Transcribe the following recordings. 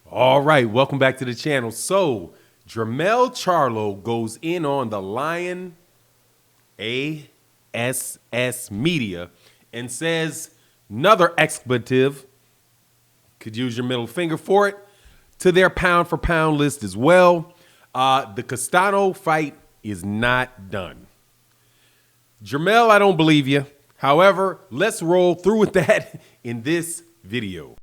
All right, welcome back to the channel. So, Jermell Charlo goes in on the Lion ASS Media and says another expletive, could use your middle finger for it, to their pound for pound list as well. The Castano fight is not done. Jermell, I don't believe you. However, let's roll through with that in this video.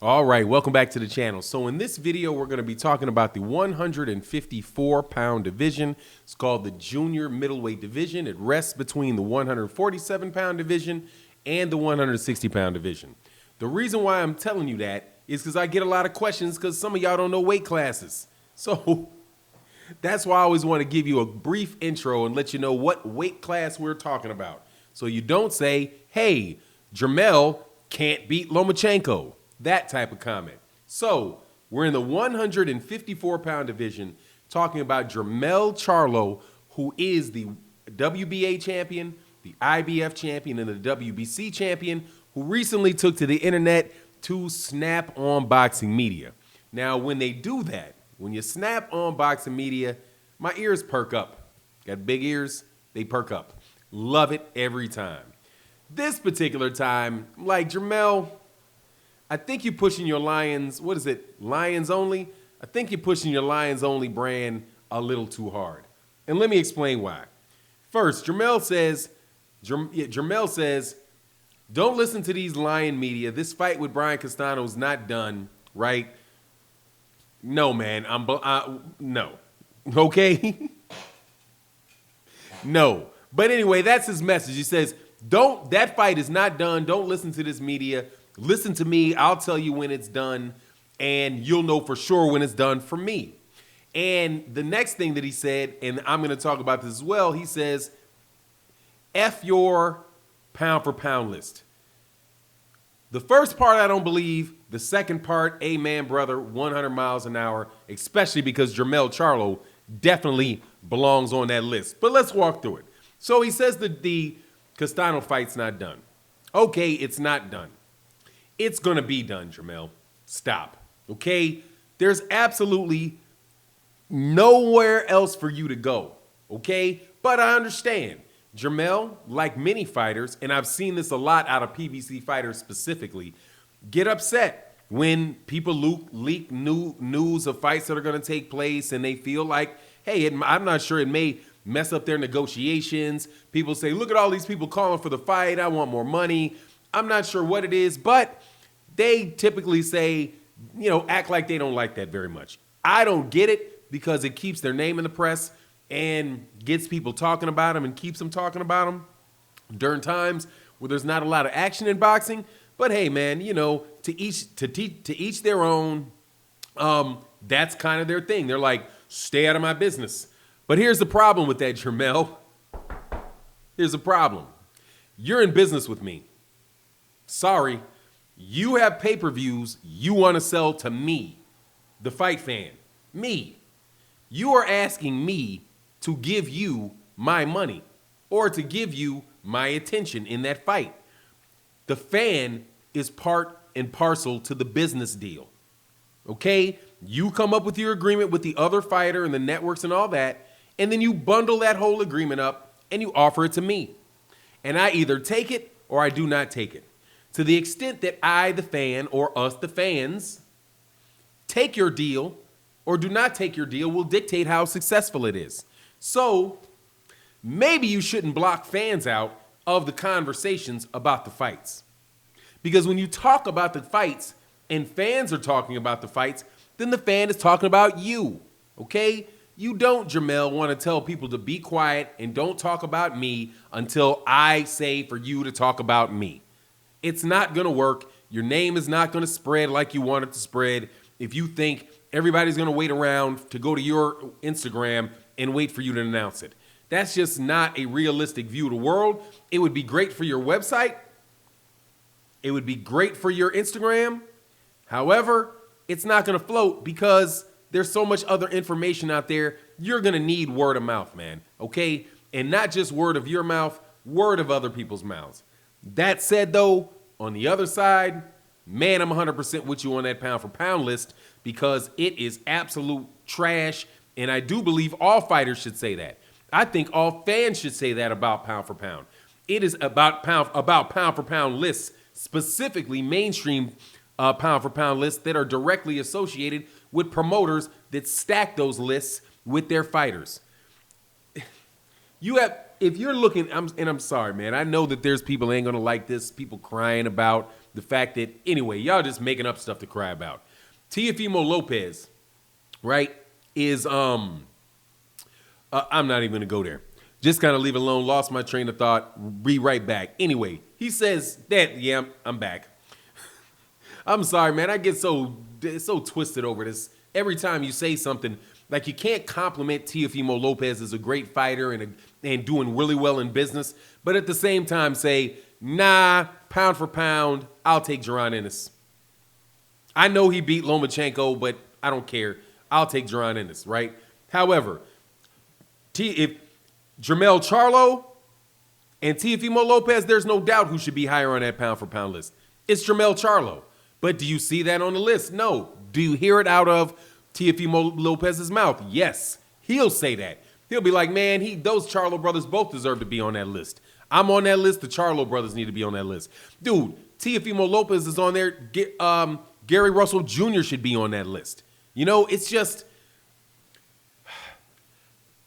All right, welcome back to the channel. So in this video, we're going to be talking about the 154-pound division. It's called the junior middleweight division. It rests between the 147-pound division and the 160-pound division. The reason why I'm telling you that is because I get a lot of questions because some of y'all don't know weight classes. So that's why I always want to give you a brief intro and let you know what weight class we're talking about. So you don't say, hey, Jermell can't beat Lomachenko. That type of comment. So we're in the 154-pound division talking about Jermell Charlo, who is the WBA champion, the IBF champion, and the WBC champion, who recently took to the internet to snap on boxing media. Now, when they do that, when you snap on boxing media, my ears perk up. Got big ears, they perk up. Love it every time. This particular time, like Jermell, I think you're pushing your Lions, what is it, Lions Only? I think you're pushing your Lions Only brand a little too hard. And let me explain why. First, Jermell says, don't listen to these Lion media. This fight with Brian Castano is not done, right? No, man, no, okay? No, but anyway, that's his message. He says, that fight is not done. Don't listen to this media. Listen to me, I'll tell you when it's done, and you'll know for sure when it's done for me. And the next thing that he said, and I'm going to talk about this as well, he says, F your pound for pound list. The first part I don't believe, the second part, amen, brother, 100 miles an hour, especially because Jermell Charlo definitely belongs on that list. But let's walk through it. So he says that the Castano fight's not done. Okay, it's not done. It's going to be done, Jermell. Stop, okay? There's absolutely nowhere else for you to go, okay? But I understand. Jermell, like many fighters, and I've seen this a lot out of PBC fighters specifically, get upset when people leak news of fights that are going to take place and they feel like, hey, I'm not sure, it may mess up their negotiations. People say, look at all these people calling for the fight. I want more money. I'm not sure what it is, but they typically say, you know, act like they don't like that very much. I don't get it because it keeps their name in the press and gets people talking about them and keeps them talking about them during times where there's not a lot of action in boxing. But hey, man, you know, to each their own. That's kind of their thing. They're like, stay out of my business. But here's the problem with that, Jermell. Here's the problem. You're in business with me. Sorry, you have pay-per-views you want to sell to me, the fight fan, me. You are asking me to give you my money or to give you my attention in that fight. The fan is part and parcel to the business deal, okay? You come up with your agreement with the other fighter and the networks and all that, and then you bundle that whole agreement up and you offer it to me. And I either take it or I do not take it. To the extent that I, the fan, or us, the fans, take your deal or do not take your deal will dictate how successful it is. So maybe you shouldn't block fans out of the conversations about the fights. Because when you talk about the fights and fans are talking about the fights, then the fan is talking about you, okay? You don't, Jermell, want to tell people to be quiet and don't talk about me until I say for you to talk about me. It's not going to work. Your name is not going to spread like you want it to spread if you think everybody's going to wait around to go to your Instagram and wait for you to announce it. That's just not a realistic view of the world. It would be great for your website. It would be great for your Instagram. However, it's not going to float because there's so much other information out there. You're going to need word of mouth, man. okay? And not just word of your mouth, word of other people's mouths. That said, though, on the other side, man, I'm 100% with you on that pound for pound list because it is absolute trash, and I do believe all fighters should say that. I think all fans should say that about pound for pound. It is about pound for pound lists, specifically mainstream pound for pound lists that are directly associated with promoters that stack those lists with their fighters. If you're looking, I'm sorry, man. I know that there's people ain't gonna like this, people crying about the fact that, anyway, y'all just making up stuff to cry about. Teofimo Lopez, right, is, I'm not even gonna go there. Just kind of leave it alone, lost my train of thought, be right back. Anyway, he says that, yeah, I'm back. I'm sorry, man. I get so twisted over this. Every time you say something, like you can't compliment Teofimo Lopez as a great fighter and doing really well in business, but at the same time say, nah, pound for pound, I'll take Jaron Ennis. I know he beat Lomachenko, but I don't care. I'll take Jaron Ennis, right? However, if Jermell Charlo and Teofimo Lopez, there's no doubt who should be higher on that pound for pound list. It's Jermell Charlo. But do you see that on the list? No. Do you hear it out of Teofimo Lopez's mouth? Yes. He'll say that. He'll be like, man, those Charlo brothers both deserve to be on that list. I'm on that list. The Charlo brothers need to be on that list. Dude, Teofimo Lopez is on there. Gary Russell Jr. should be on that list. You know, it's just,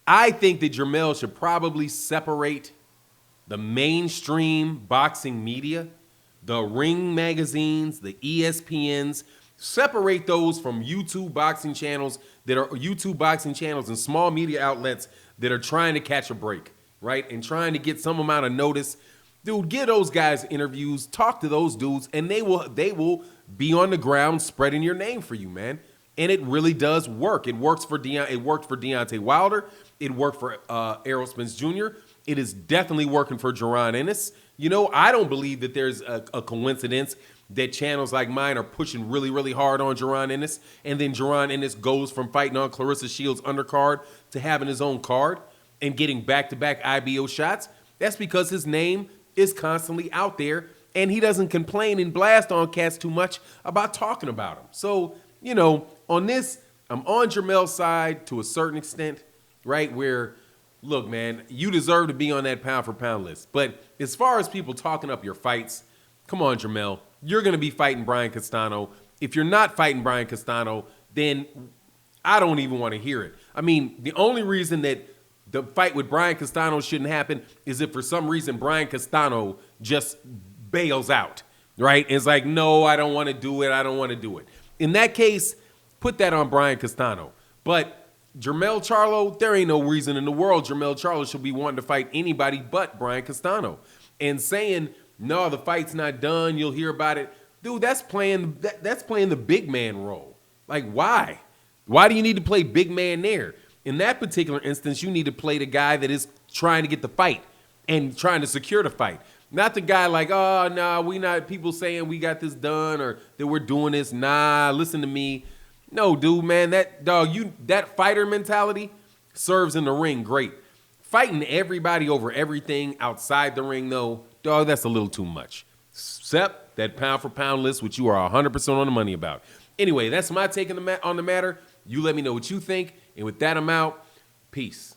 I think that Jermell should probably separate the mainstream boxing media, the Ring magazines, the ESPNs, separate those from YouTube boxing channels and small media outlets that are trying to catch a break, right? And trying to get some amount of notice. Dude, give those guys interviews, talk to those dudes, and they will be on the ground spreading your name for you, man. And it really does work. It works for it worked for Deontay Wilder. It worked for Errol Spence Jr. It is definitely working for Jaron Ennis. You know, I don't believe that there's a coincidence that channels like mine are pushing really, really hard on Jaron Ennis, and then Jaron Ennis goes from fighting on Clarissa Shields' undercard to having his own card and getting back-to-back IBO shots. That's because his name is constantly out there, and he doesn't complain and blast on cats too much about talking about him. So, you know, on this, I'm on Jermell's side to a certain extent, right, where, look, man, you deserve to be on that pound-for-pound list. But as far as people talking up your fights, come on, Jermell. You're going to be fighting Brian Castano. If you're not fighting Brian Castano, then I don't even want to hear it. I mean, the only reason that the fight with Brian Castano shouldn't happen is if for some reason Brian Castano just bails out, right? It's like, no, I don't want to do it. I don't want to do it. In that case, put that on Brian Castano. But Jermell Charlo, there ain't no reason in the world Jermell Charlo should be wanting to fight anybody but Brian Castano. And saying, no, the fight's not done, you'll hear about it. Dude, that's playing the big man role. Like, why? Why do you need to play big man there? In that particular instance, you need to play the guy that is trying to get the fight and trying to secure the fight. Not the guy like, oh, nah, we not, people saying we got this done or that we're doing this. Nah, listen to me. No, dude, man, that fighter mentality serves in the ring great. Fighting everybody over everything outside the ring, though, dog, that's a little too much. Except that pound for pound list, which you are 100% on the money about. Anyway, that's my take on the matter. You let me know what you think. And with that, I'm out. Peace.